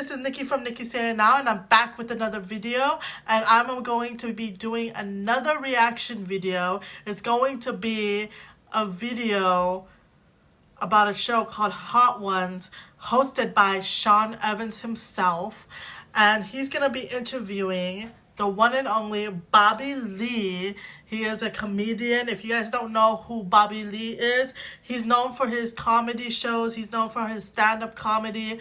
this is Nikki from Nikki Saying Now, and I'm back with another video, and I'm going to be doing another reaction video. It's going to be a video about a show called Hot Ones, hosted by Sean Evans himself, and he's going to be interviewing the one and only Bobby Lee. He is a comedian. If you guys don't know who Bobby Lee is, he's known for his comedy shows. He's known for his stand-up comedy.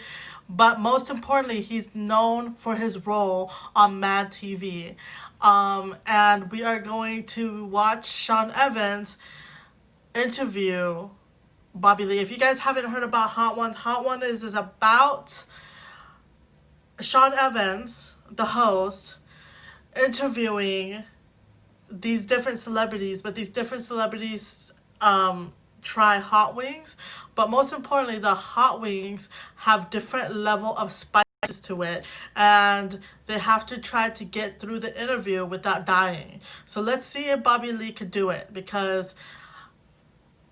But most importantly, he's known for his role on Mad TV. And we are going to watch Sean Evans interview Bobby Lee. If you guys haven't heard about Hot Ones, Hot One is about Sean Evans, the host, interviewing these different celebrities, but these different celebrities try hot wings, but most importantly, the hot wings have different level of spices to it, and they have to try to get through the interview without dying. So let's see if Bobby Lee could do it, because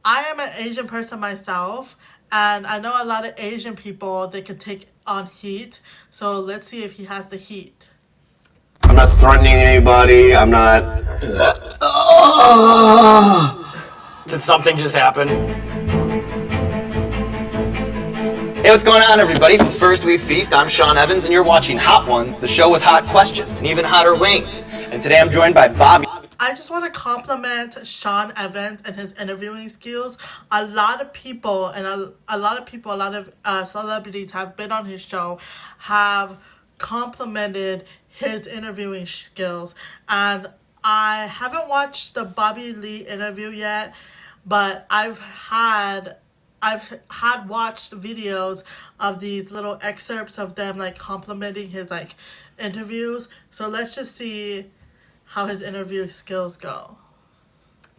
I am an Asian person myself, and I know a lot of Asian people, they could take on heat. So let's see if he has the heat. I'm not threatening anybody. I'm not... Did something just happen? Hey, what's going on, everybody? For First We Feast, I'm Sean Evans, and you're watching Hot Ones, the show with hot questions and even hotter wings. And today I'm joined by Bobby. I just want to compliment Sean Evans and his interviewing skills. A lot of people and a lot of celebrities have been on his show, have complimented his interviewing skills, and I haven't watched the Bobby Lee interview yet, but I've had watched videos of these little excerpts of them like complimenting his like interviews. So let's just see how his interview skills go.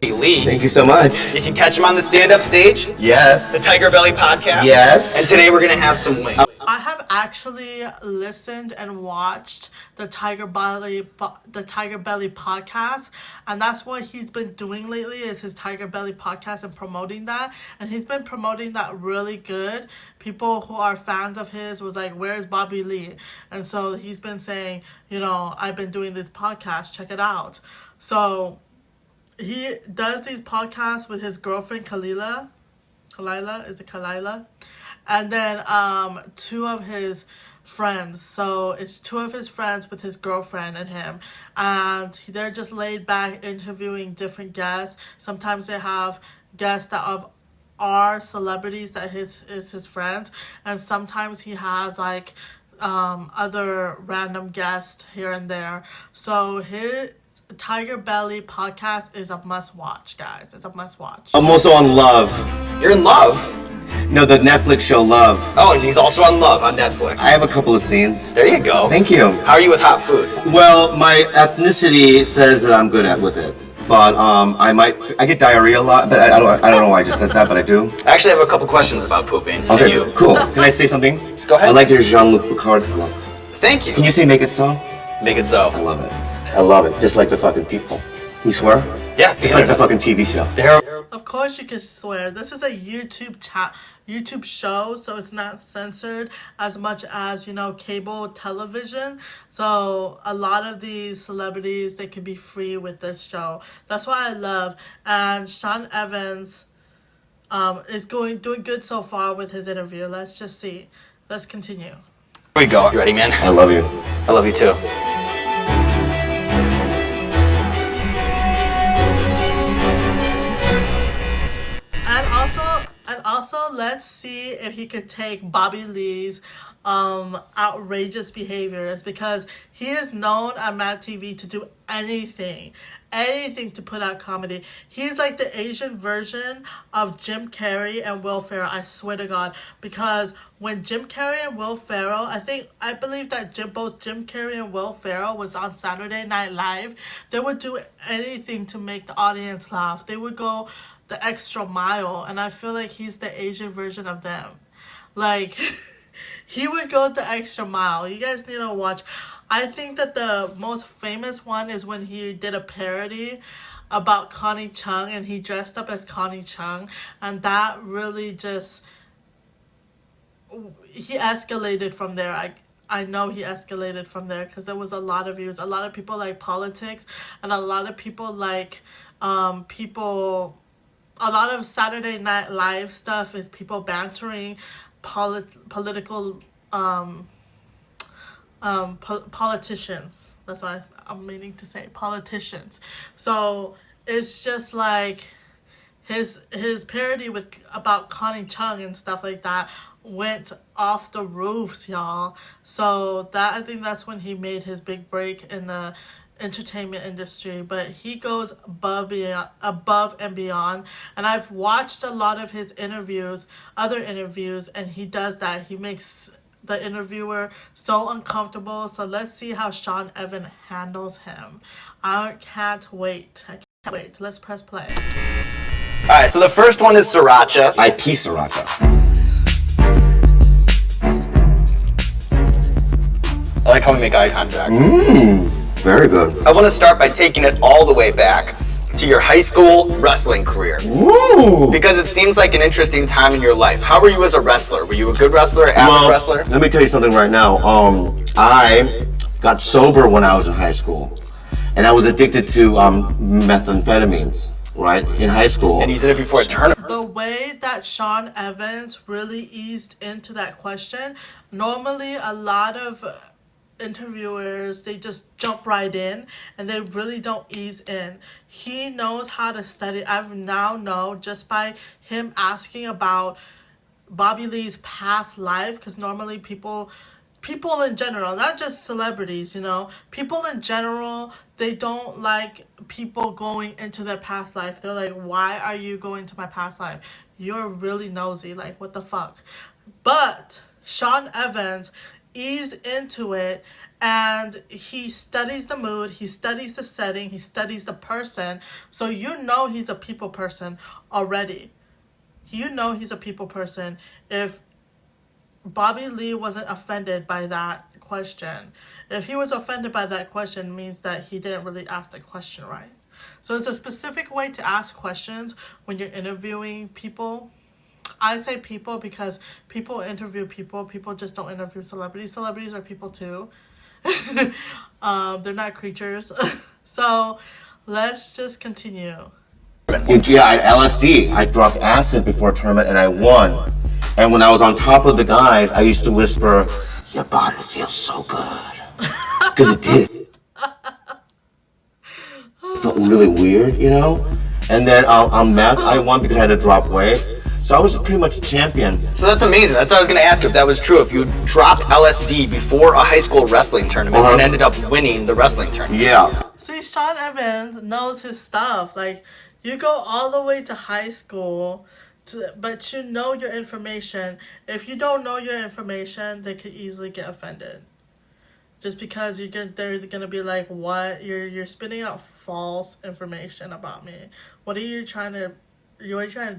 Lee. Thank you so much. You can catch him on the stand-up stage. Yes. The Tiger Belly podcast. Yes. And today we're gonna have some wings. I have actually listened and watched the Tiger Belly podcast, and that's what he's been doing lately, is his Tiger Belly podcast and promoting that. And he's been promoting that really good. People who are fans of his was like, "Where's Bobby Lee?" And so he's been saying, you know, I've been doing this podcast, check it out. So he does these podcasts with his girlfriend Kalila. Is it Kalila? And then two of his friends. So it's two of his friends with his girlfriend and him. And they're just laid back interviewing different guests. Sometimes they have guests that are celebrities that is his friends. And sometimes he has like other random guests here and there. So his Tiger Belly podcast is a must watch, guys. It's a must watch. I'm also on Love. You're in Love? No, the Netflix show Love. Oh, and he's also on Love on Netflix. I have a couple of scenes. There you go. Thank you. How are you with hot food? Well, my ethnicity says that I'm good with it. But I get diarrhea a lot, but I don't know why I just said that, but I do. I actually have a couple questions about pooping. Okay, You. cool. Can I say something? Go ahead. I like your Jean-Luc Picard look. Thank you. Can you say make it so? Make it so. I love it. I love it. Just like the fucking people. You swear? Yes. Just like the fucking TV show. Of course you can swear. This is a YouTube show, so it's not censored as much as, you know, cable television. So a lot of these celebrities, they can be free with this show. That's why I love. And Sean Evans is doing good so far with his interview. Let's just see. Let's continue. Here we go. You ready, man? I love you. I love you too. And also, let's see if he could take Bobby Lee's outrageous behaviors, because he is known on Mad TV to do anything to put out comedy. He's like the Asian version of Jim Carrey and Will Ferrell, I swear to God. Because when Jim Carrey and Will Ferrell, I believe that both Jim Carrey and Will Ferrell was on Saturday Night Live, they would do anything to make the audience laugh. They would go the extra mile, and I feel like he's the Asian version of them. Like, he would go the extra mile. You guys need to watch. I think that the most famous one is when he did a parody about Connie Chung, and he dressed up as Connie Chung, and that really just, he escalated from there. I know he escalated from there because there was a lot of views. A lot of people like politics, and a lot of people like people. A lot of Saturday Night Live stuff is people bantering political politicians. That's what I'm meaning to say, politicians. So it's just like his parody with about Connie Chung and stuff like that went off the roofs, y'all. So that, I think that's when he made his big break in the entertainment industry. But he goes above and beyond, and I've watched a lot of his other interviews, and he does that. He makes the interviewer so uncomfortable. So let's see how Sean Evans handles him. I can't wait. Let's press play. All right, so the first one is sriracha. I pee sriracha. I like how we make eye contact. Very good. I want to start by taking it all the way back to your high school wrestling career. Woo! Because it seems like an interesting time in your life. How were you as a wrestler? Were you a good wrestler, average wrestler? Let me tell you something right now. I got sober when I was in high school, and I was addicted to methamphetamines, right, in high school. And you did it before a tournament. The way that Sean Evans really eased into that question, normally a lot of interviewers, they just jump right in and they really don't ease in. He knows how to study. I've now know just by him asking about Bobby Lee's past life, because normally people in general, not just celebrities, people in general, they don't like people going into their past life. They're like, why are you going to my past life? You're really nosy. Like, what the fuck? But Sean Evans eased into it, and he studies the mood, he studies the setting, he studies the person. So he's a people person already. He's a people person. If Bobby Lee wasn't offended by that question, if he was offended by that question, it means that he didn't really ask the question right. So it's a specific way to ask questions when you're interviewing people. I say people because people interview people. People just don't interview celebrities. Celebrities are people too. They're not creatures. So let's just continue. Yeah, LSD. I dropped acid before a tournament and I won. And when I was on top of the guys, I used to whisper, "Your body feels so good." Because it did. It felt really weird, And then on meth, I won because I had to drop weight. So I was pretty much a champion. So that's amazing. That's what I was going to ask you, if that was true. If you dropped LSD before a high school wrestling tournament and ended up winning the wrestling tournament. Yeah. See, Sean Evans knows his stuff. Like, you go all the way to high school, but you know your information. If you don't know your information, they could easily get offended. Just because they're gonna be like, "What? You're spitting out false information about me. What are you trying to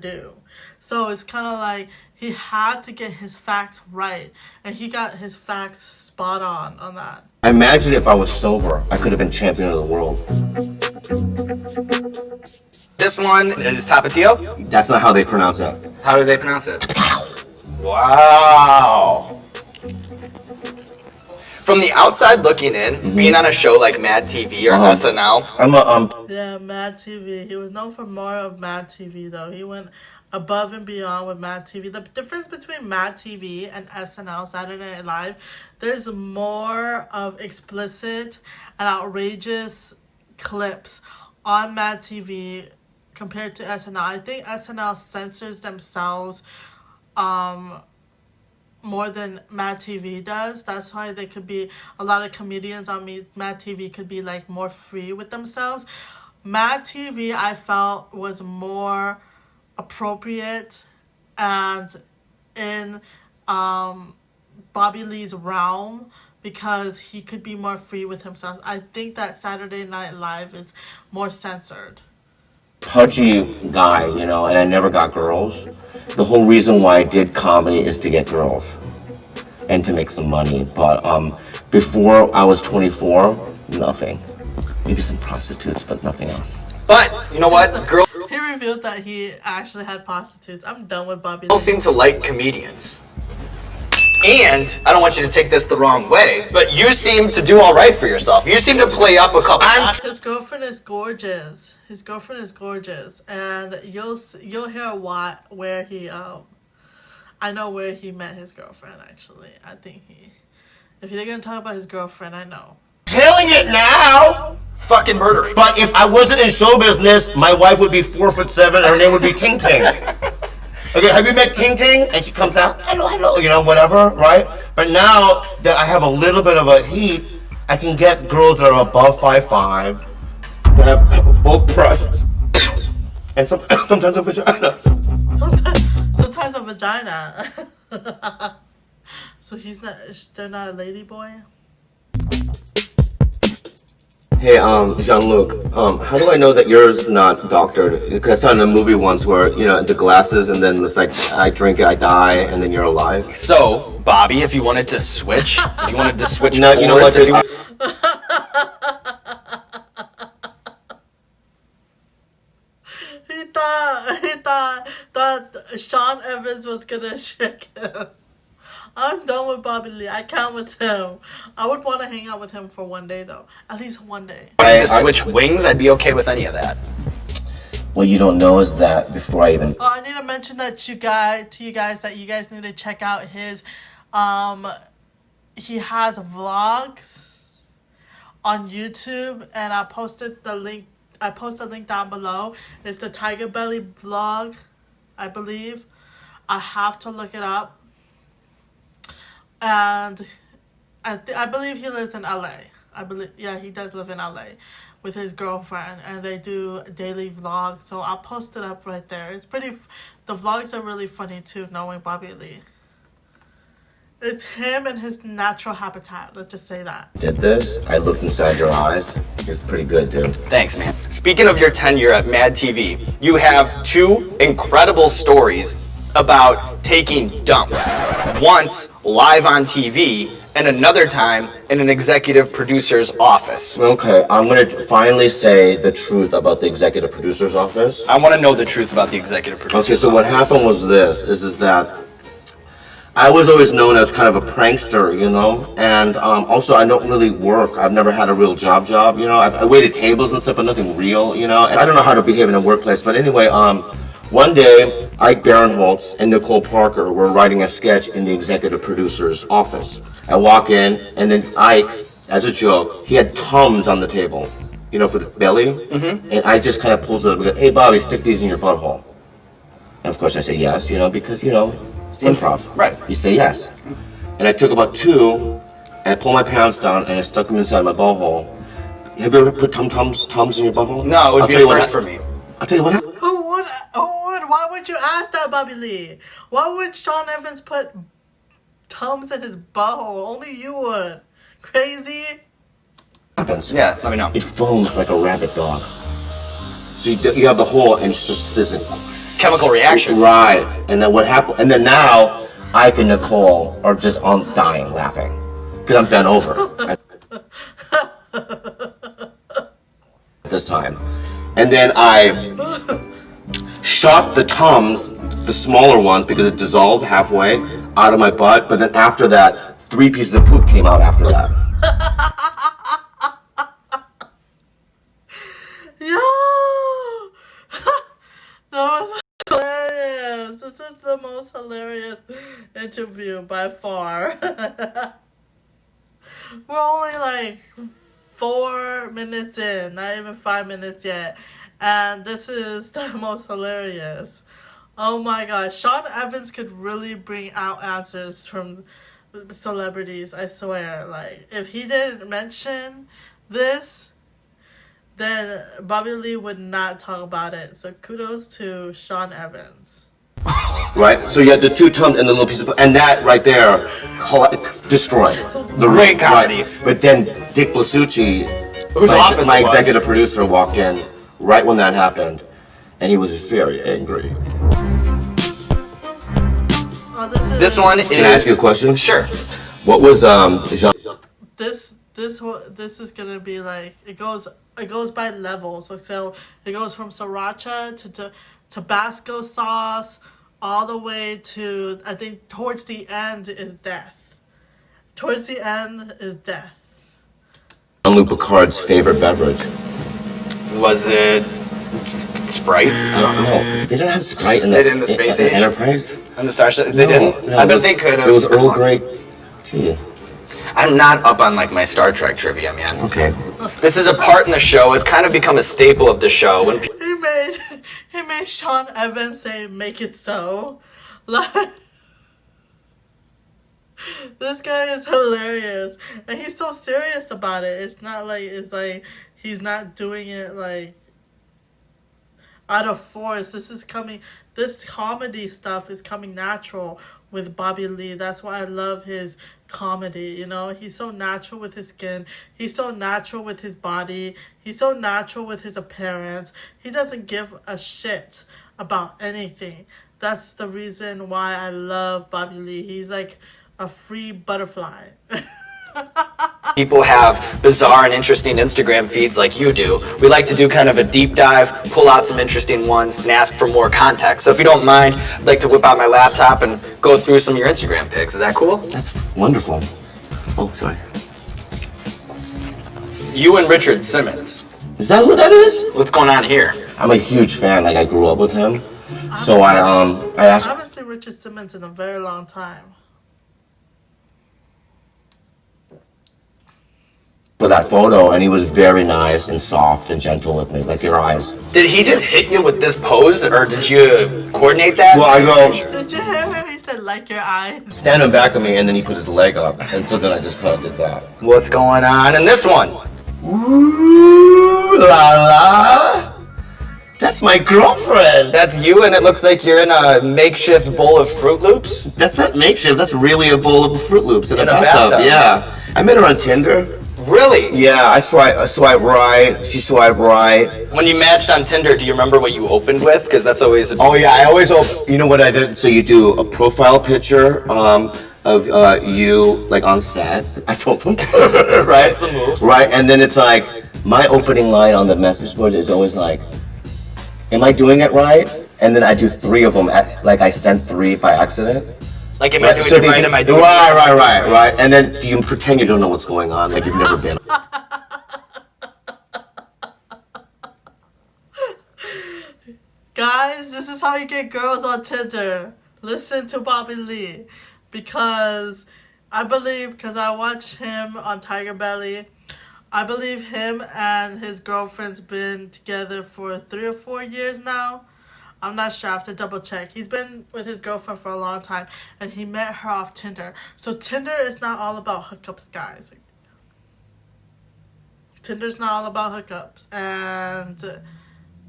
do?" So it's kind of like he had to get his facts right, and he got his facts spot on that. I imagine if I was sober, I could have been champion of the world. This one is Tapatio. That's not how they pronounce it. How do they pronounce it? Wow. From the outside looking in, being on a show like Mad TV or SNL. Yeah, Mad TV. He was known for more of Mad TV, though. He went above and beyond with Mad TV. The difference between Mad TV and SNL, Saturday Night Live, there's more of explicit and outrageous clips on Mad TV compared to SNL. I think SNL censors themselves more than Mad TV does. That's why they could be, a lot of comedians on Mad TV could be like more free with themselves. Mad TV, I felt, was more appropriate and in Bobby Lee's realm, because he could be more free with himself. I think that Saturday Night Live is more censored. Pudgy guy, and I never got girls. The whole reason why I did comedy is to get girls and to make some money. But before I was 24, nothing. Maybe some prostitutes, but nothing else. But you know what? Girls He revealed that he actually had prostitutes. I'm done with Bobby Lee. Girls seem to like comedians. And I don't want you to take this the wrong way, but you seem to do all right for yourself. You seem to play up a couple. His girlfriend is gorgeous. His girlfriend is gorgeous, and you'll hear where he I know where he met his girlfriend. Actually, I think if they're gonna talk about his girlfriend, I know. Killing it now. Fucking murdering. But if I wasn't in show business, my wife would be 4'7", and her name would be Ting Ting. Okay, have you met Ting Ting? And she comes out, hello, you know, whatever, right? But now that I have a little bit of a heat, I can get girls that are above 5'5", that have both breasts, and sometimes a vagina. Sometimes a vagina. So they're not a lady boy? Hey, Jean-Luc, how do I know that yours not doctored? Because I saw in a movie once where, you know, the glasses and then it's like, I drink it, I die, and then you're alive. So, Bobby, if you wanted to switch, if you wanted to switch No, you know what? boards, He thought that Sean Evans was gonna trick him. I'm done with Bobby Lee. I can't with him. I would want to hang out with him for one day, though. At least one day. to switch wings, I'd be okay with any of that. What you don't know is that before I even... I need to mention that you guys need to check out his, he has vlogs on YouTube, and I posted the link down below. It's the Tiger Belly vlog, I believe. I have to look it up. And I believe he lives in LA. He does live in LA with his girlfriend, and they do daily vlogs. So I'll post it up right there. It's the vlogs are really funny too, knowing Bobby Lee. It's him in his natural habitat, let's just say that. Did this, I looked inside your eyes. You're pretty good, dude. Thanks, man. Speaking of your tenure at Mad TV, you have two incredible stories about taking dumps. Once live on TV, and another time in an executive producer's office. Okay, I'm gonna finally say the truth about the executive producer's office. I want to know the truth about the executive producer's Okay, so what happened was this, is that I was always known as kind of a prankster, you know, and also I don't really work. I've never had a real job, you know. I waited tables and stuff, but nothing real, you know. And I don't know how to behave in a workplace, but anyway, one day, Ike Barinholtz and Nicole Parker were writing a sketch in the executive producer's office. I walk in, and then Ike, as a joke, he had Tums on the table, you know, for the belly. Mm-hmm. And I just kind of pulls it up and go, hey, Bobby, stick these in your butthole. And of course I say yes, you know, because, you know, it's improv. Right. You say yes. And I took about two, and I pulled my pants down, and I stuck them inside my butthole. Have you ever put Tums in your butthole? No, it would be a first for me. I'll tell you what happened. Why would you ask that, Bobby Lee? Why would Sean Evans put Tums in his butthole? Only you would. Crazy? Happens. Yeah, let me know. It foams like a rabid dog. So you have the hole and it's just sizzling. Chemical reaction. Right. And then what happened? And then now Ike and Nicole are just on dying laughing because I'm bent over at this time. And then I shot the Tums, the smaller ones, because it dissolved halfway out of my butt. But then after that, 3 pieces of poop came out after that. Yo! That was hilarious. This is the most hilarious interview by far. We're only like 4 minutes in, not even 5 minutes yet. And this is the most hilarious. Oh my gosh. Sean Evans could really bring out answers from celebrities, I swear. Like, if he didn't mention this, then Bobby Lee would not talk about it. So kudos to Sean Evans. Right? So you had the 2 Tums and the little piece of... And that right there destroyed. The Great comedy. Right. But then Dick Blasucci, my executive producer, walked in right when that happened, and he was very angry. This one is... Can I ask you a question? Sure. What was Jean... This is gonna be like, it goes by levels. So it goes from sriracha to Tabasco sauce, all the way to, I think towards the end is death. Towards the end is death. Jean-Luc Picard's favorite beverage. Was it Sprite? No, they didn't have Sprite in They did in the Space Age? Enterprise. On the Starship? They didn't? No, I bet they could have. It was Earl Grey tea. I'm not up on like my Star Trek trivia, man. Okay. This is a part in the show. It's kind of become a staple of the show. When He made Sean Evans say "make it so." Like, this guy is hilarious, and he's so serious about it. It's like he's not doing it like out of force. This comedy stuff is coming natural with Bobby Lee. That's why I love his comedy. You know, he's so natural with his skin. He's so natural with his body. He's so natural with his appearance. He doesn't give a shit about anything. That's the reason why I love Bobby Lee. He's like a free butterfly. people have bizarre and interesting Instagram feeds like you do, we like to do kind of a deep dive, pull out some interesting ones, and ask for more context. So if you don't mind, I'd like to whip out my laptop and go through some of your Instagram pics. Is that cool? That's wonderful. Oh, sorry. You and Richard Simmons. Is that who that is? What's going on here? I'm a huge fan. Like, I grew up with him. So I I asked haven't seen Richard Simmons in a very long time. for that photo, and he was very nice and soft and gentle with me, like your eyes. Did he just hit you with this pose, or did you coordinate that? Well, I go, Did you hear him? He said, like your eyes. standing back of me, and then he put his leg up, and so then I just kind of did that. What's going on in this one? Ooh la la! That's my girlfriend! That's you, and it looks like you're in a makeshift bowl of Fruit Loops? That's not makeshift, that's really a bowl of Fruit Loops in a bathtub. bathtub. Yeah. I met her on Tinder. Really? Yeah, I swipe right, she swiped right. When you matched on Tinder, do you remember what you opened with? Because that's always Oh yeah, I always you know what I did? So you do a profile picture of you like on set. I told them, right? That's the move. Right, and then it's like my opening line on the message board is always like, "Am I doing it right?" And then I do 3 of them. Like I sent 3 by accident. like, am I doing it right? Am I doing Right. And then you pretend you don't know what's going on, like you've never been. Guys, this is how you get girls on Tinder. Listen to Bobby Lee. Because I believe, because I watch him on Tiger Belly, I believe him and his girlfriend's been together for 3 or 4 years now. I'm not sure, I have to double check. He's been with his girlfriend for a long time, and he met her off Tinder. So Tinder is not all about hookups, guys. Tinder's not all about hookups, and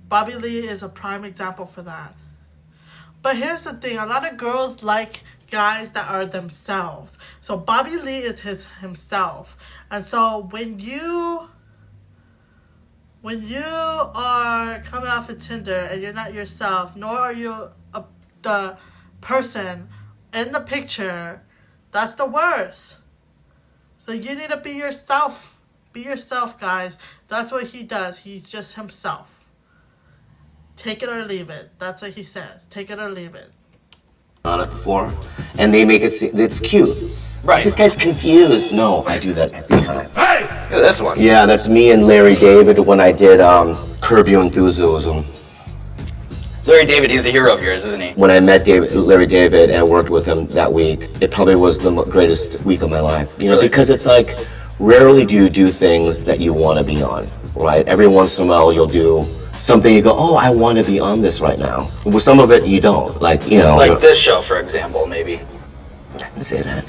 Bobby Lee is a prime example for that. But here's the thing, a lot of girls like guys that are themselves. So Bobby Lee is himself. And so when you are coming off of Tinder and you're not yourself, nor are you the person in the picture, that's the worst. So you need to be yourself. Be yourself, guys. That's what he does. He's just himself. Take it or leave it. That's what he says. Take it or leave it. On it before, and they make it it's cute. Right. This guy's confused. No, I do that every time. Look at this one. Yeah, that's me and Larry David when I did Curb Your Enthusiasm. Larry David, he's a hero of yours, isn't he? When I met Larry David and worked with him that week, it probably was the greatest week of my life. You know, Really? because it's like, rarely do you do things that you want to be on, right? Every once in a while you'll do something you go, oh, I want to be on this right now. With some of it you don't, like, you know. Like this show, for example, maybe. I didn't say that.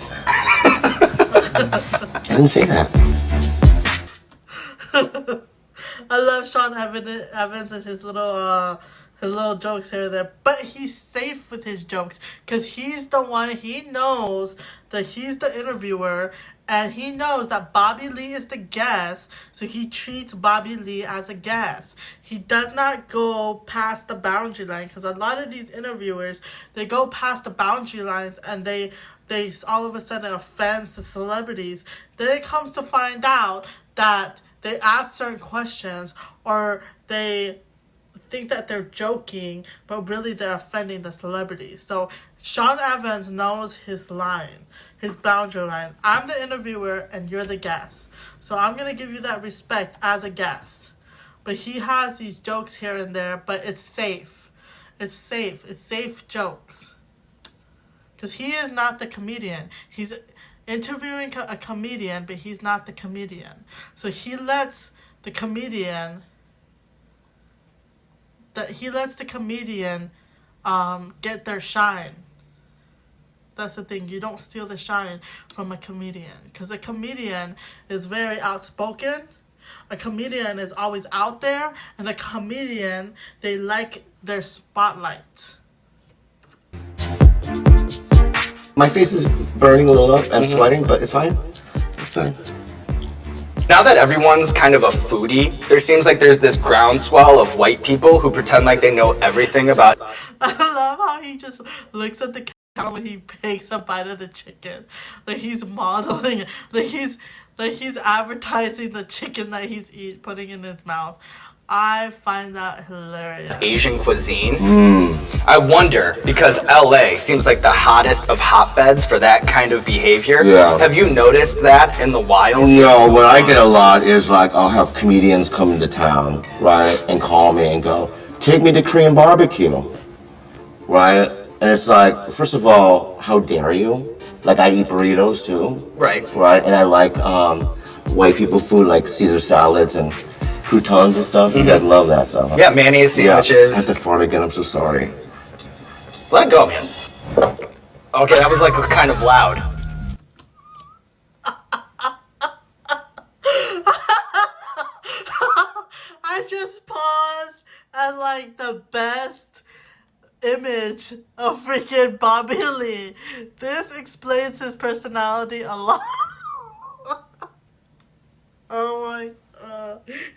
I didn't say that. I love Sean Evans and his little jokes here and there, but he's safe with his jokes because he's the one. He knows that he's the interviewer, and he knows that Bobby Lee is the guest, so he treats Bobby Lee as a guest. He does not go past the boundary line, because a lot of these interviewers, they go past the boundary lines and they all of a sudden offends the celebrities. Then it comes to find out that they ask certain questions, or they think that they're joking, but really they're offending the celebrities. So Sean Evans knows his line, his boundary line. I'm the interviewer and you're the guest. So I'm going to give you that respect as a guest. But he has these jokes here and there, but it's safe. It's safe. It's safe jokes. Because he is not the comedian. He's interviewing a comedian, but he's not the comedian. So he lets the comedian get their shine. That's the thing. You don't steal the shine from a comedian. Because a comedian is very outspoken. A comedian is always out there. And a comedian, they like their spotlight. My face is burning a little up. I'm sweating, but it's fine. It's fine. Now that everyone's kind of a foodie, there seems like there's this groundswell of white people who pretend like they know everything about. I love how he just looks at the camera when he takes a bite of the chicken. Like he's modeling, like he's advertising the chicken that he's putting in his mouth. I find that hilarious. Asian cuisine. I wonder, because LA seems like the hottest of hotbeds for that kind of behavior. Yeah. Have you noticed that in the wild? No, what I get a lot is like I'll have comedians come into town, right, and call me and go, take me to Korean barbecue, right? And it's like, first of all, how dare you? Like I eat burritos too. Right. Right, and I like white people food like Caesar salads and croutons and stuff. You guys love that stuff. Huh? Yeah, mayonnaise sandwiches. I have to fart again, I'm so sorry. Let it go, man. Okay, that was like kind of loud. I just paused at like the best image of freaking Bobby Lee. This explains his personality a lot. Oh my god.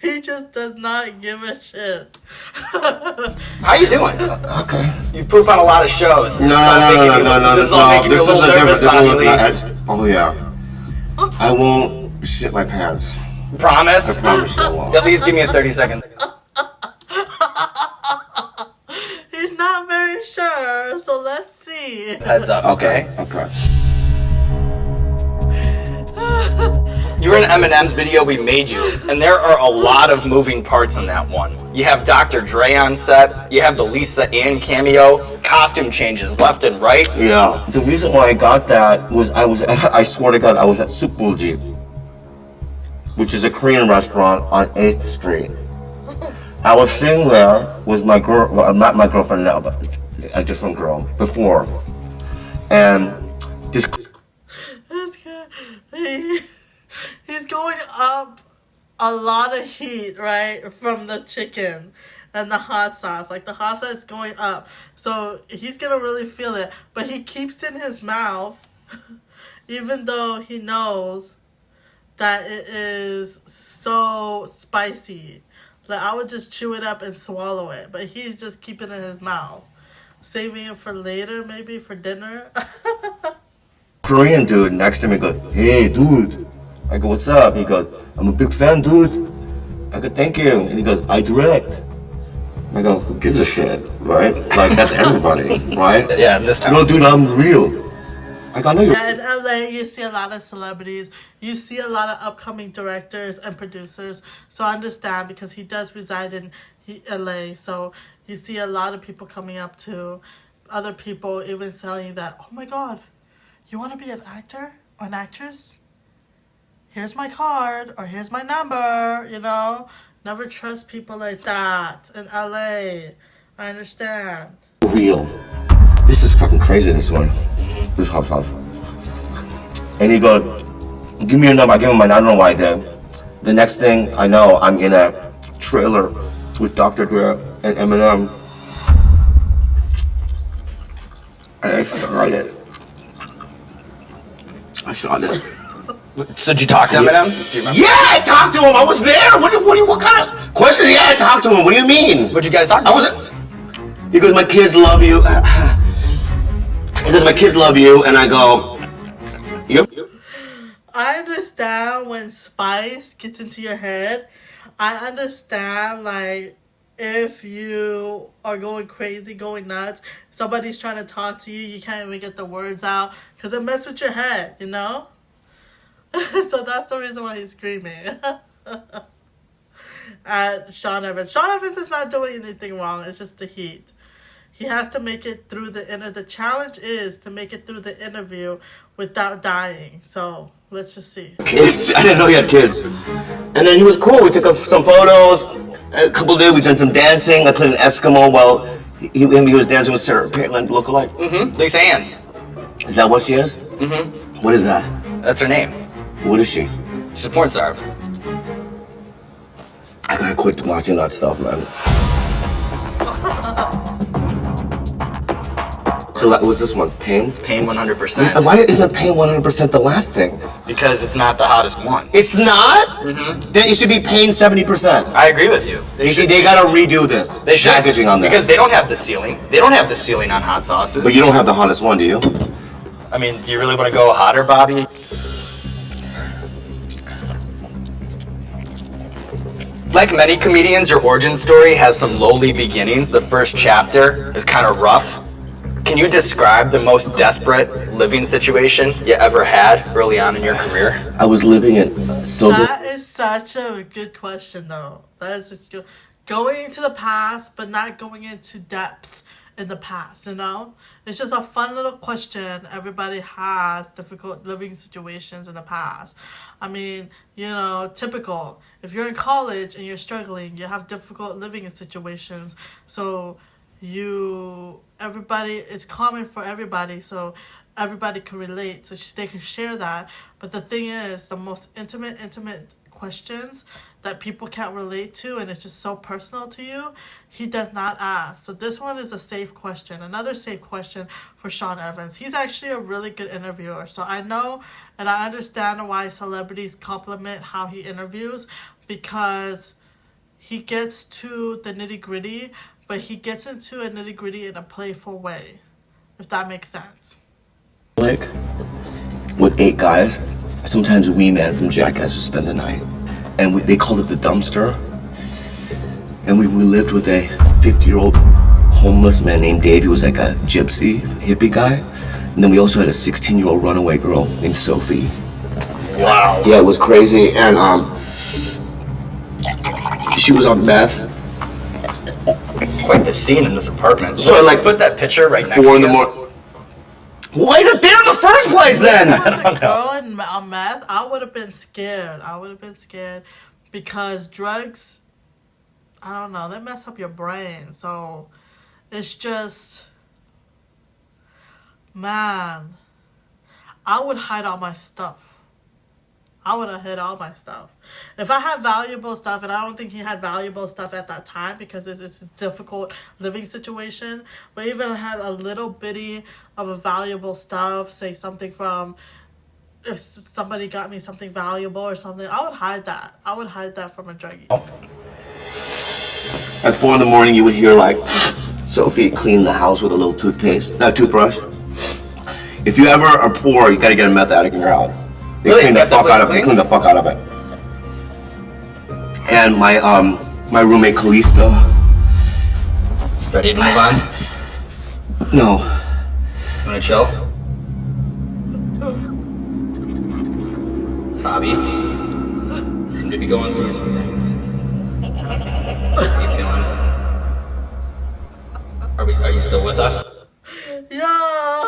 He just does not give a shit. How you doing? Okay. You poop on a lot of shows. No. This is all making you a little nervous, Bobby Lee. Oh yeah. I won't shit my pants. Promise? I promise you I won't. At least give me a 30-second. He's not very sure, so let's see. Heads up, okay? Okay. You were in Eminem's video We Made You, and there are a lot of moving parts in that one. You have Dr. Dre on set, you have the Lisa Ann cameo, costume changes left and right. Yeah. The reason why I got that was I swear to God, I was at Sukbulji, which is a Korean restaurant on 8th Street. I was sitting there with my girl, well, not my girlfriend now, but a different girl before. And this... That's good. He's going up a lot of heat, right, from the chicken and the hot sauce. Like, the hot sauce is going up. So, he's going to really feel it. But he keeps it in his mouth, even though he knows that it is so spicy. Like, I would just chew it up and swallow it. But he's just keeping it in his mouth. Saving it for later, maybe for dinner. Korean dude next to me goes, hey, dude. I go, what's up? He goes, I'm a big fan, dude. I go, thank you. And he goes, I direct. I go, who gives a shit, right? Like, that's everybody, right? Yeah, this time. No, dude, I'm real. I go, I know you're... Yeah, in LA, you see a lot of celebrities. You see a lot of upcoming directors and producers. So I understand because he does reside in LA. So you see a lot of people coming up to other people even telling that, oh my God, you want to be an actor or an actress? Here's my card or here's my number, you know? Never trust people like that in LA. I understand. Real. This is fucking crazy, this one. This hot sauce. And he goes, give me your number. I give him mine. I don't know why I did. The next thing I know, I'm in a trailer with Dr. Dre and Eminem. And I shot it. So did you talk to Eminem? Do you remember? Yeah, I talked to him. I was there. What kind of question? Yeah, I talked to him. What do you mean? What'd you guys talk about? He goes, my kids love you. He goes, my kids love you. And I go, yep. I understand when spice gets into your head. I understand, like, if you are going crazy, going nuts, somebody's trying to talk to you, you can't even get the words out because it messes with your head, you know? So that's the reason why he's screaming at Sean Evans. Sean Evans is not doing anything wrong. It's just the heat. He has to make it through the challenge is to make it through the interview without dying. So let's just see. Kids? I didn't know he had kids. And then he was cool. We took up some photos. A couple of days we done some dancing. I played an Eskimo while he was dancing with Sarah Palin lookalike. Mm-hmm. Lisa Ann. Is that what she is? Mm-hmm. What is that? That's her name. What is she? She's a porn star. I gotta quit watching that stuff, man. So that was this one, Pain? Pain 100%. Why isn't Pain 100% the last thing? Because it's not the hottest one. It's not? Mm-hmm. Then it should be Pain 70%. I agree with you. They gotta redo this. They should. Packaging on this. Because they don't have the ceiling. They don't have the ceiling on hot sauces. But you don't have the hottest one, do you? I mean, do you really want to go hotter, Bobby? Like many comedians, your origin story has some lowly beginnings. The first chapter is kind of rough. Can you describe the most desperate living situation you ever had early on in your career? I was living in Silver. That is such a good question, though. That is just good. Going into the past, but not going into depth in the past, you know? It's just a fun little question. Everybody has difficult living situations in the past. I mean, you know, typical. If you're in college and you're struggling, you have difficult living situations. So everybody, it's common for everybody. So everybody can relate. So they can share that. But the thing is, the most intimate questions that people can't relate to, and it's just so personal to you, he does not ask. So this one is a safe question. Another safe question for Sean Evans. He's actually a really good interviewer. So I know and I understand why celebrities compliment how he interviews, because he gets to the nitty-gritty, but he gets into a nitty-gritty in a playful way, if that makes sense. Like, with 8 guys, sometimes Wee Man from Jackass would spend the night. And they called it the dumpster. And we lived with a 50-year-old homeless man named Dave. He was like a gypsy, hippie guy. And then we also had a 16-year-old runaway girl named Sophie. Wow. Yeah, it was crazy. And she was on meth. Quite the scene in this apartment. So I like put that picture right next to 4 in the you. morning. Why is it there in the first place then? As a girl on meth, I would have been scared. Because drugs, I don't know, they mess up your brain. So it's just, man, I would hide all my stuff. I would have hid all my stuff. If I had valuable stuff, and I don't think he had valuable stuff at that time because it's a difficult living situation, but even I had a little bitty of a valuable stuff, say something from, if somebody got me something valuable or something, I would hide that. I would hide that from a druggie. At 4 in the morning, you would hear like Sophie clean the house with a little toothbrush. If you ever are poor, you gotta get a meth addict in your house. They Really? clean the fuck out of it. They clean the fuck out of it. And my roommate Calista. Ready to move on? No. Wanna chill? Bobby? Seem to be going through some things. How you feeling? Are you still with us? Yeah.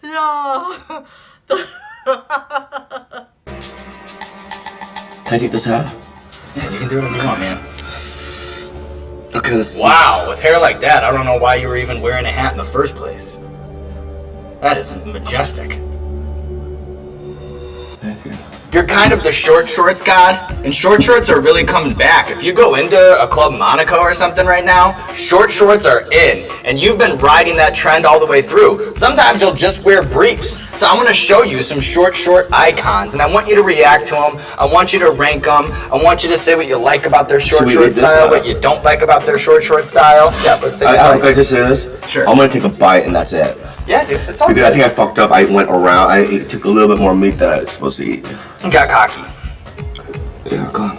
Yeah. Can I take this hat? Yeah, you can do whatever you want, man. Okay, let's see. Wow, with hair like that, I don't know why you were even wearing a hat in the first place. That is majestic. Thank you. You're kind of the short shorts god, and short shorts are really coming back. If you go into a Club Monaco or something right now, short shorts are in, and you've been riding that trend all the way through. Sometimes you'll just wear briefs. So I'm gonna show you some short short icons, and I want you to react to them. I want you to rank them. I want you to say what you like about their short short style, what you don't like about their short short style. Yeah, let's say Can I just say this? Sure. I'm gonna take a bite and that's it. Yeah, dude, it's all Because good. I think I fucked up. I went around. I took a little bit more meat than I was supposed to eat. You got cocky. Yeah, go on.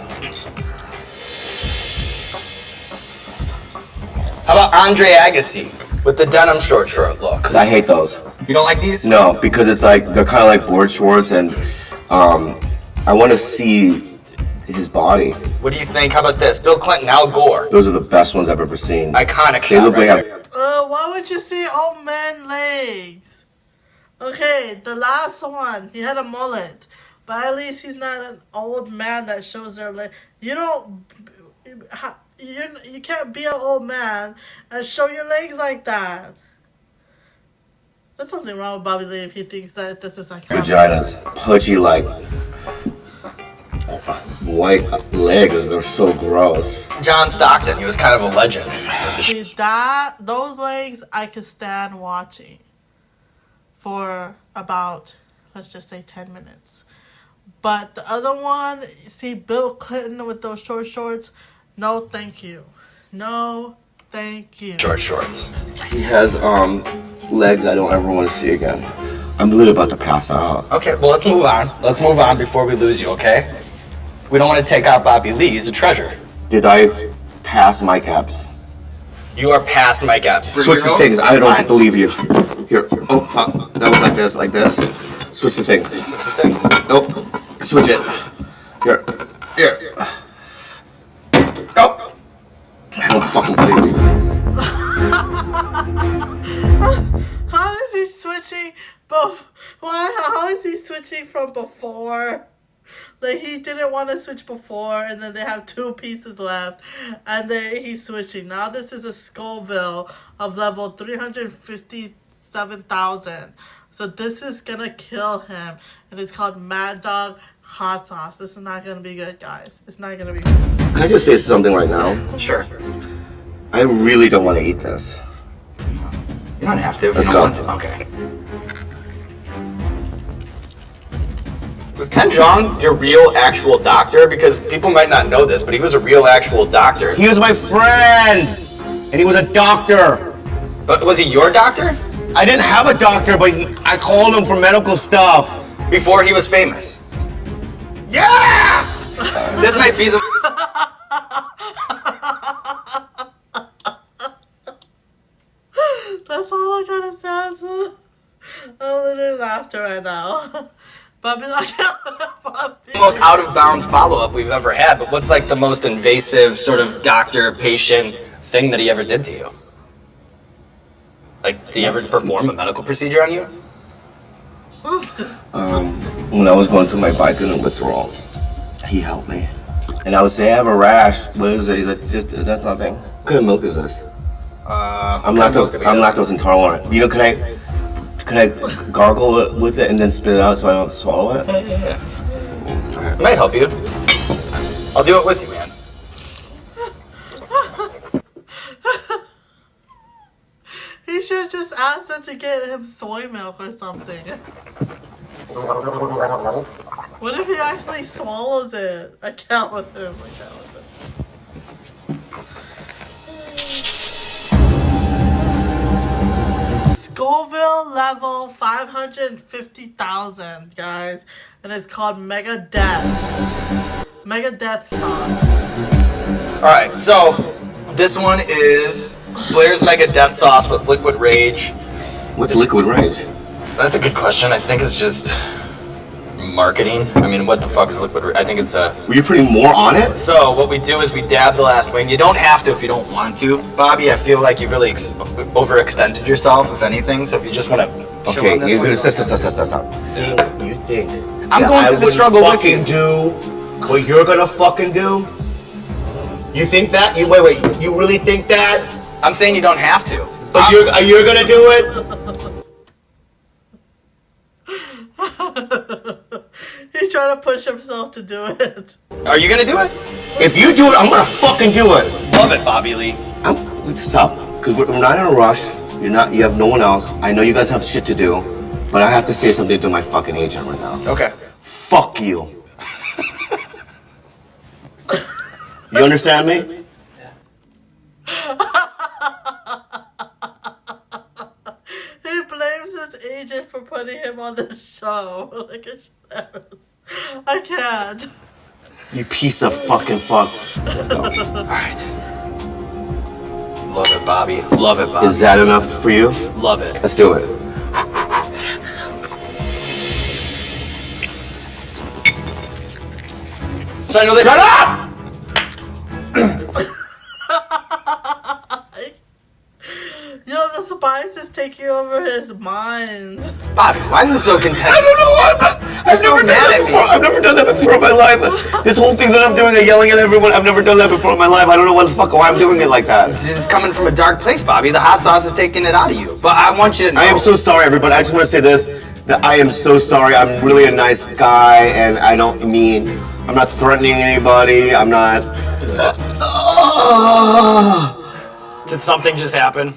How about Andre Agassi with the denim short look? I hate those. You don't like these? No, because it's like they're kind of like board shorts, and I want to see his body. What do you think? How about this? Bill Clinton, Al Gore. Those are the best ones I've ever seen. Iconic They shot look right like there. Why would you see old man legs? Okay, the last one, he had a mullet. But at least he's not an old man that shows their leg. You can't be an old man and show your legs like that. There's something wrong with Bobby Lee if he thinks that this is like vaginas, pudgy like white legs. They're so gross. John Stockton, he was kind of a legend. See those legs I could stand watching for about, let's just say 10 minutes. But the other one, see Bill Clinton with those short shorts, no thank you. No thank you. Short shorts. He has legs I don't ever want to see again. I'm literally about to pass out. Okay, well, let's move on. Let's move on before we lose you, okay? We don't want to take out Bobby Lee. He's a treasure. Did I pass my caps? You are past Mike Epps. Switch the things. I don't believe you. Here. Oh, fuck. That was like this. Switch the thing. Switch the thing. Nope. Switch it. Here. Oh. I don't fucking believe you. How is he switching? How is he switching from before? Like he didn't want to switch before, and then they have 2 pieces left, and then he's switching. Now this is a Scoville of level 357,000. So this is gonna kill him, and it's called Mad Dog Hot Sauce. This is not gonna be good, guys. It's not gonna be good. Can I just say something right now? Sure. I really don't want to eat this. You don't have to. Let's go. Okay. Was Ken Jeong your real, actual doctor? Because people might not know this, but he was a real, actual doctor. He was my friend, and he was a doctor. But was he your doctor? I didn't have a doctor, but I called him for medical stuff. Before he was famous? Yeah! This might be the... That's all I gotta say. I'm literally laughing right now. Bobby's like, Bobby. most out of bounds follow-up we've ever had, but what's like the most invasive sort of doctor-patient thing that he ever did to you? Like, did he ever perform a medical procedure on you? When I was going through my Vicodin withdrawal, he helped me. And I would say, I have a rash. What is it? He's like, that's nothing. What kind of milk is this? I'm lactose intolerant. You know, can I gargle it with it and then spit it out so I don't have to swallow it? Yeah. It might help you. I'll do it with you, man. He should just ask her to get him soy milk or something. What if he actually swallows it? I can't with him. Scoville level 550,000, guys. And it's called Mega Death. Mega Death Sauce. Alright, so this one is Blair's Mega Death Sauce with Liquid Rage. What's liquid rage? That's a good question. I think it's just marketing. I mean, what the fuck is Liquid Rage? I think it's a... Were you putting more on it? So what we do is we dab the last wing. You don't have to if you don't want to. Bobby, I feel like you've really overextended yourself, if anything. So if you just want to chill Okay, on this one, stop. You think I'm that going I through the would struggle with fucking you. do what you're gonna fucking do? You think that? Wait, you really think that? I'm saying you don't have to. But you're gonna do it? He's trying to push himself to do it. Are you gonna do it? If you do it, I'm gonna fucking do it. Love it, Bobby Lee. Stop, because we're not in a rush. You have no one else. I know you guys have shit to do, but I have to say something to my fucking agent right now. Okay. Fuck you. You understand me? He blames his agent for putting him on the show. I can't. You piece of fucking fuck. Let's go. Alright. Love it, Bobby. Love it, Bobby. Is that enough for you? Love it. Let's do it. So I know that. Shut up! Yo, the spice is taking over his mind. Bobby, why is this so content? I don't know. I've so never done mad that at me. before. I've never done that before in my life. This whole thing that I'm doing, of yelling at everyone, I've never done that before in my life. I don't know what the fuck why I'm doing it like that. It's just coming from a dark place, Bobby. The hot sauce is taking it out of you. But I want you to know. I am so sorry, everybody. I just want to say this, that I am so sorry. I'm really a nice guy, and I don't mean, I'm not threatening anybody. I'm not... Did something just happen?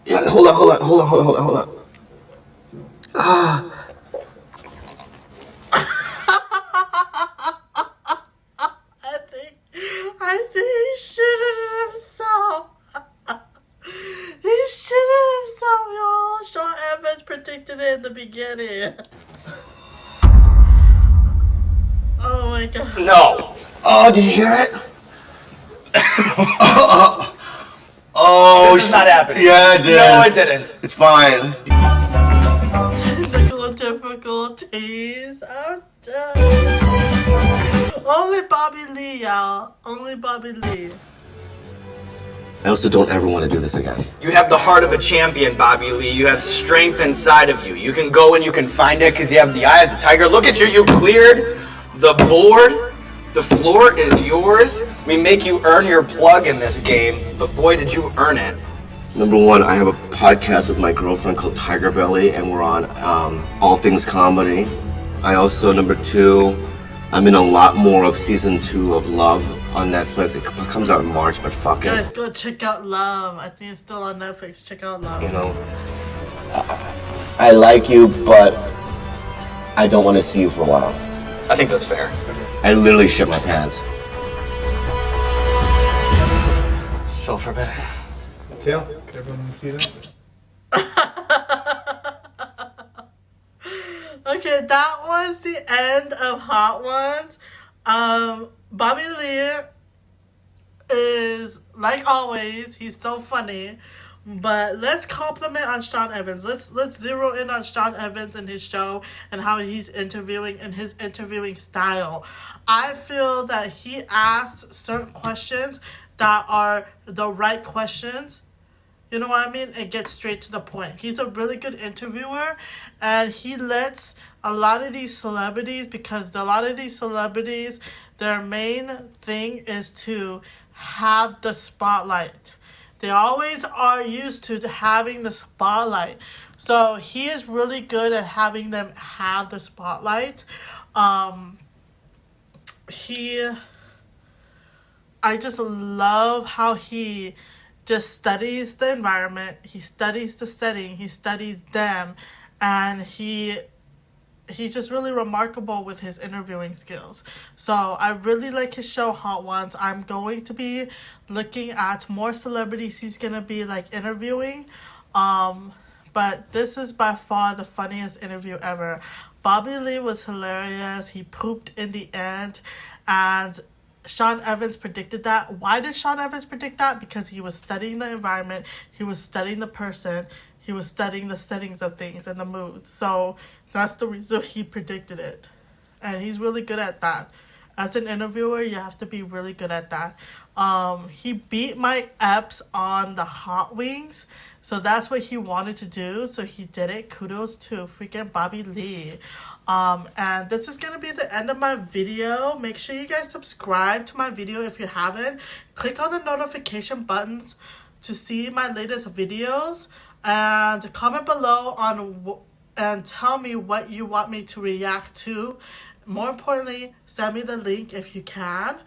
Yeah, hold on. I think he shitted himself. He shitted himself, y'all. Sean Evans predicted it in the beginning. Oh my god. No. Oh, did you hear it? Oh, This is not happening. Yeah, it did. No, it didn't. It's fine. Technical difficulties. I'm done. Only Bobby Lee, y'all. Only Bobby Lee. I also don't ever want to do this again. You have the heart of a champion, Bobby Lee. You have strength inside of you. You can go and you can find it because you have the eye of the tiger. Look at you. You cleared the board. The floor is yours. We make you earn your plug in this game, but boy, did you earn it. Number one, I have a podcast with my girlfriend called Tiger Belly, and we're on All Things Comedy. I also, number two, I'm in a lot more of season 2 of Love on Netflix. It comes out in March, but fuck it. Guys, go check out Love. I think it's still on Netflix. Check out Love. You know, I like you, but I don't want to see you for a while. I think that's fair. I literally shit my pants. So forbidden. Tail, can everyone see that? Okay, that was the end of Hot Ones. Bobby Lee is, like always, he's so funny. But let's compliment on Sean Evans. Let's zero in on Sean Evans and his show and how he's interviewing and his interviewing style. I feel that he asks certain questions that are the right questions. You know what I mean? It gets straight to the point. He's a really good interviewer, and he lets a lot of these celebrities, because a lot of these celebrities, their main thing is to have the spotlight. They always are used to having the spotlight. So he is really good at having them have the spotlight. I just love how he just studies the environment, he studies the setting, he studies them, and he's just really remarkable with his interviewing skills. So I really like his show Hot Ones. I'm going to be looking at more celebrities he's going to be like interviewing. But this is by far the funniest interview ever. Bobby Lee was hilarious. He pooped in the end, and Sean Evans predicted that. Why did Sean Evans predict that? Because he was studying the environment, he was studying the person, he was studying the settings of things and the moods. So that's the reason he predicted it. And he's really good at that. As an interviewer, you have to be really good at that. He beat Mike Epps on the hot wings. So that's what he wanted to do. So he did it. Kudos to freaking Bobby Lee. And this is going to be the end of my video. Make sure you guys subscribe to my video if you haven't. Click on the notification buttons to see my latest videos. And comment below and tell me what you want me to react to more importantly, send me the link if you can.